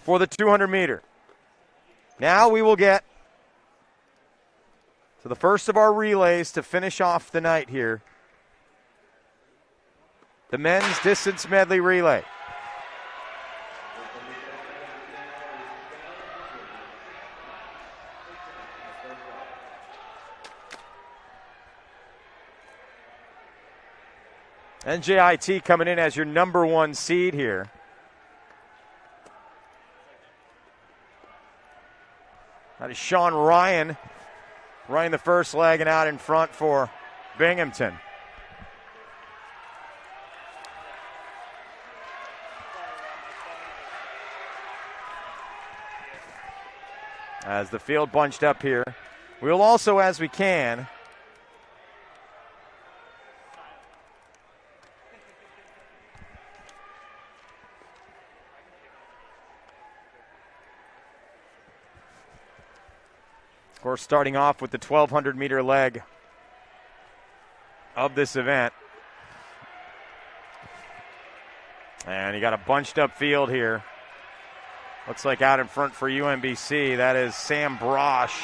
for the 200 meter. Now we will get to the first of our relays to finish off the night here. The men's distance medley relay. NJIT coming in as your number 1 seed here. That is Sean Ryan running the first leg and out in front for Binghamton. As the field bunched up here, we will also, as we can, of course, starting off with the 1,200 meter leg of this event. And you got a bunched up field here. Looks like out in front for UMBC, that is Sam Brosh.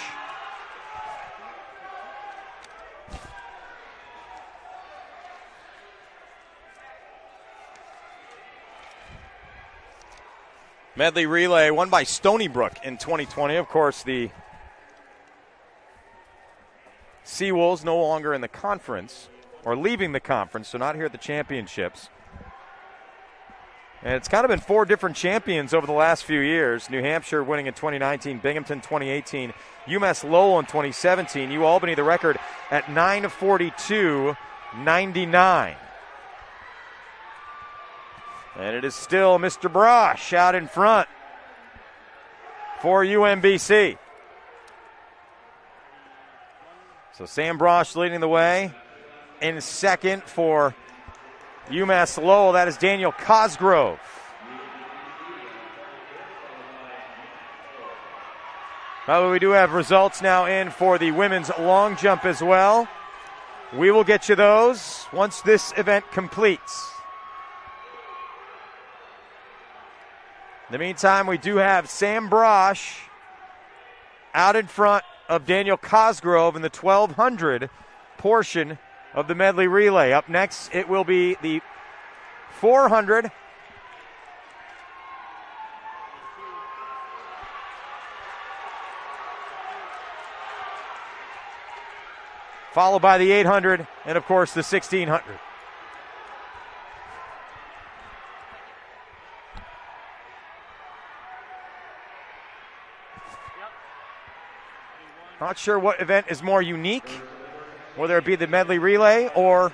Medley relay won by Stony Brook in 2020. Of course, the Seawolves no longer in the conference, or leaving the conference, so not here at the championships. And it's kind of been 4 different champions over the last few years. New Hampshire winning in 2019, Binghamton 2018, UMass Lowell in 2017, UAlbany the record at 9:42.99. And it is still Mr. Brosh out in front for UMBC. So Sam Brosh leading the way. In second for UMass Lowell, that is Daniel Cosgrove. Well, we do have results now in for the women's long jump as well. We will get you those once this event completes. In the meantime, we do have Sam Brosh out in front of Daniel Cosgrove in the 1,200 portion of the medley relay. Up next, it will be the 400. Followed by the 800, and of course the 1,600. Not sure what event is more unique, whether it be the medley relay or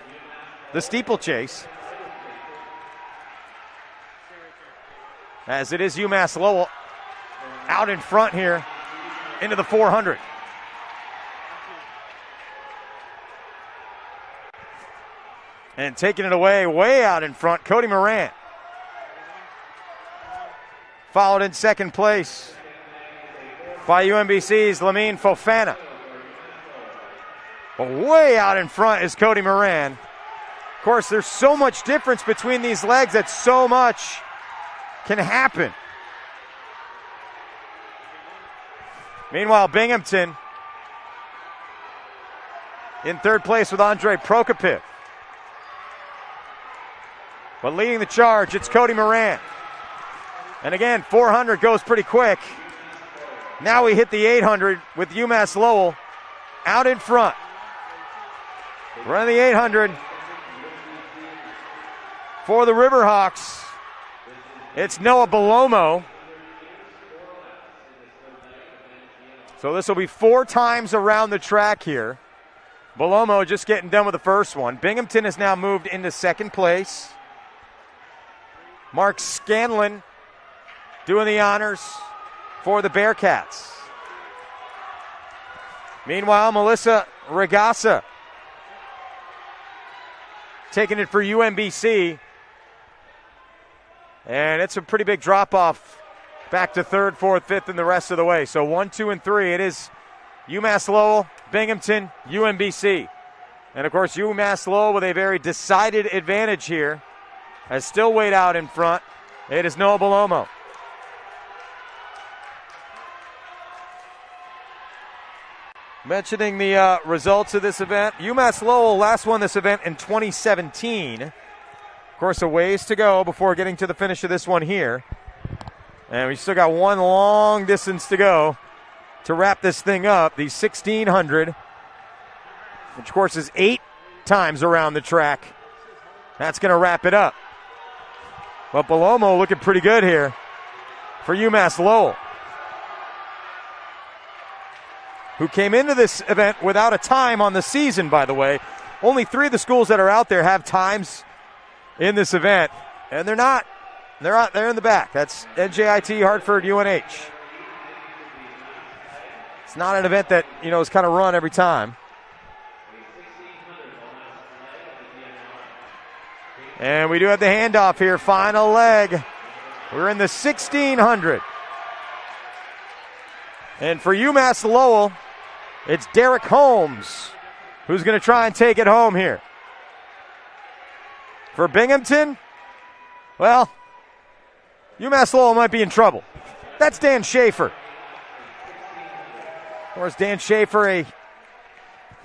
the steeplechase. As it is UMass Lowell out in front here into the 400. And taking it away, way out in front, Cody Moran. Followed in second place by UMBC's Lamine Fofana. But way out in front is Cody Moran. Of course, there's so much difference between these legs that so much can happen. Meanwhile, Binghamton in third place with Andre Prokopiev. But leading the charge, it's Cody Moran. And again, 400 goes pretty quick. Now we hit the 800 with UMass Lowell out in front. Running the 800 for the Riverhawks. It's Noah Belomo. So this will be 4 times around the track here. Belomo just getting done with the first one. Binghamton has now moved into second place. Mark Scanlon doing the honors for the Bearcats. Meanwhile, Melissa Regassa taking it for UMBC. And it's a pretty big drop-off back to third, fourth, fifth, and the rest of the way. So 1, 2, and 3. It is UMass Lowell, Binghamton, UMBC. And, of course, UMass Lowell with a very decided advantage here. Has still weighed out in front. It is Noah Belomo. Mentioning the results of this event, UMass Lowell last won this event in 2017. Of course, a ways to go before getting to the finish of this one here. And we still got one long distance to go to wrap this thing up. The 1600, which of course is 8 times around the track. That's going to wrap it up. But Belomo looking pretty good here for UMass Lowell, who came into this event without a time on the season, by the way. Only 3 of the schools that are out there have times in this event, and they're not. They're out there in the back. That's NJIT, Hartford, UNH. It's not an event that, is kind of run every time. And we do have the handoff here, final leg. We're in the 1600. And for UMass Lowell, it's Derek Holmes who's going to try and take it home here. For Binghamton, well, UMass Lowell might be in trouble. That's Dan Schaefer. Of course, Dan Schaefer,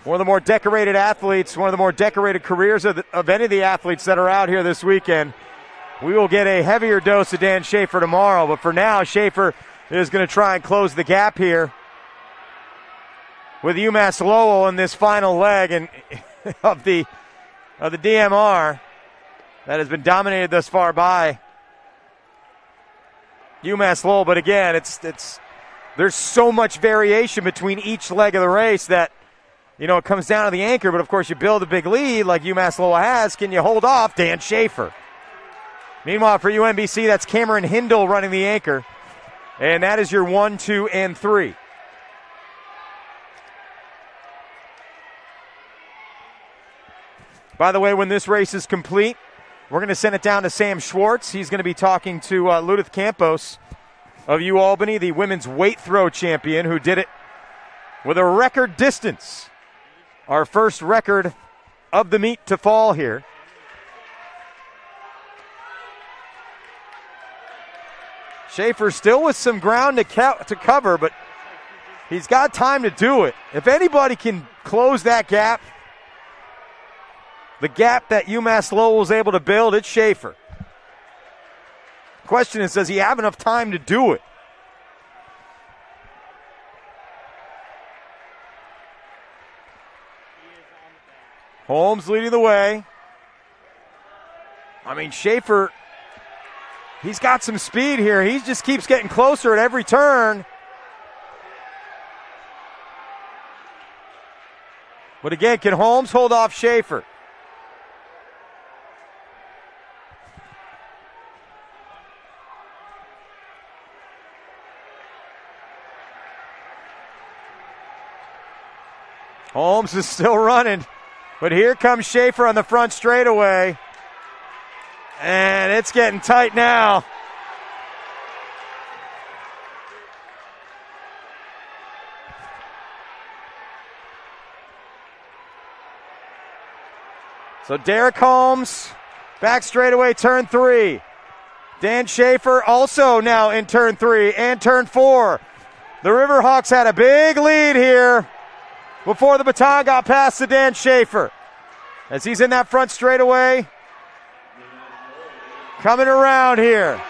one of the more decorated athletes, one of the more decorated careers of any of the athletes that are out here this weekend. We will get a heavier dose of Dan Schaefer tomorrow, but for now, Schaefer is going to try and close the gap here with UMass Lowell in this final leg of the DMR that has been dominated thus far by UMass Lowell. But again, there's so much variation between each leg of the race that it comes down to the anchor. But of course, you build a big lead like UMass Lowell has. Can you hold off Dan Schaefer? Meanwhile, for UMBC, that's Cameron Hindle running the anchor. And that is your 1, 2, and 3. By the way, when this race is complete, we're going to send it down to Sam Schwartz. He's going to be talking to Ludith Campos of UAlbany, the women's weight throw champion, who did it with a record distance. Our first record of the meet to fall here. Schaefer still with some ground to cover, but he's got time to do it. If anybody can close that gap, the gap that UMass Lowell was able to build, it's Schaefer. The question is, does he have enough time to do it? Holmes leading the way. Schaefer, he's got some speed here. He just keeps getting closer at every turn. But again, can Holmes hold off Schaefer? Holmes is still running, but here comes Schaefer on the front straightaway. And it's getting tight now. So Derek Holmes, back straightaway, turn 3. Dan Schaefer also now in turn 3 and turn 4. The Riverhawks had a big lead here before the baton got passed to Dan Schaefer. As he's in that front straightaway. Coming around here.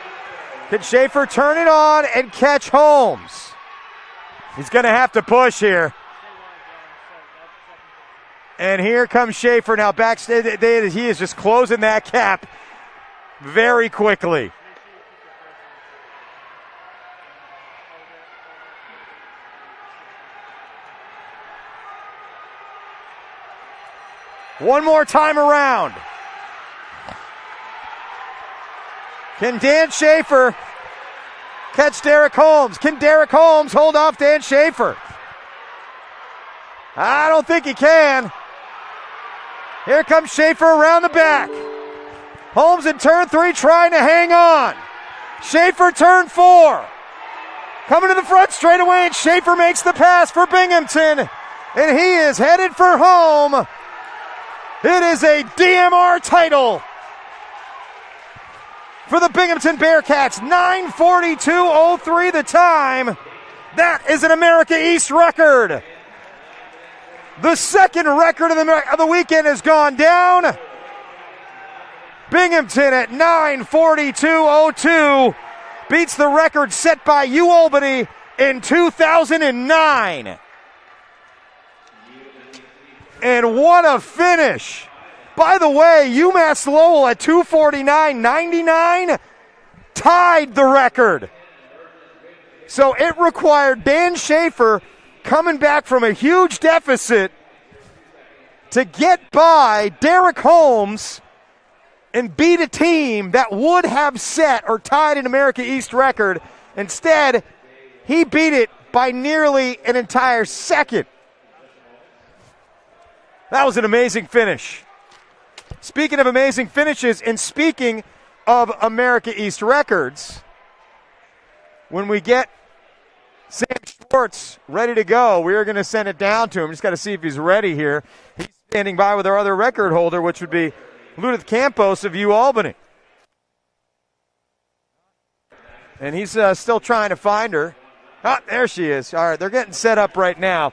Can Schaefer turn it on and catch Holmes? He's going to have to push here. And here comes Schaefer now back. He is just closing that gap very quickly. One more time around. Can Dan Schaefer catch Derek Holmes? Can Derek Holmes hold off Dan Schaefer? I don't think he can. Here comes Schaefer around the back. Holmes in turn 3 trying to hang on. Schaefer turn 4. Coming to the front straightaway, and Schaefer makes the pass for Binghamton. And he is headed for home. It is a DMR title for the Binghamton Bearcats. 9:42:03 the time. That is an America East record. The second record of the weekend has gone down. Binghamton at 9:42:02 beats the record set by UAlbany in 2009. And what a finish. By the way, UMass Lowell at 2:49:99 tied the record. So it required Dan Schaefer coming back from a huge deficit to get by Derek Holmes and beat a team that would have set or tied an America East record. Instead, he beat it by nearly an entire second. That was an amazing finish. Speaking of amazing finishes and speaking of America East records, when we get Sam Schwartz ready to go, we are going to send it down to him. Just got to see if he's ready here. He's standing by with our other record holder, which would be Ludith Campos of UAlbany. And he's still trying to find her. Ah, there she is. All right, they're getting set up right now.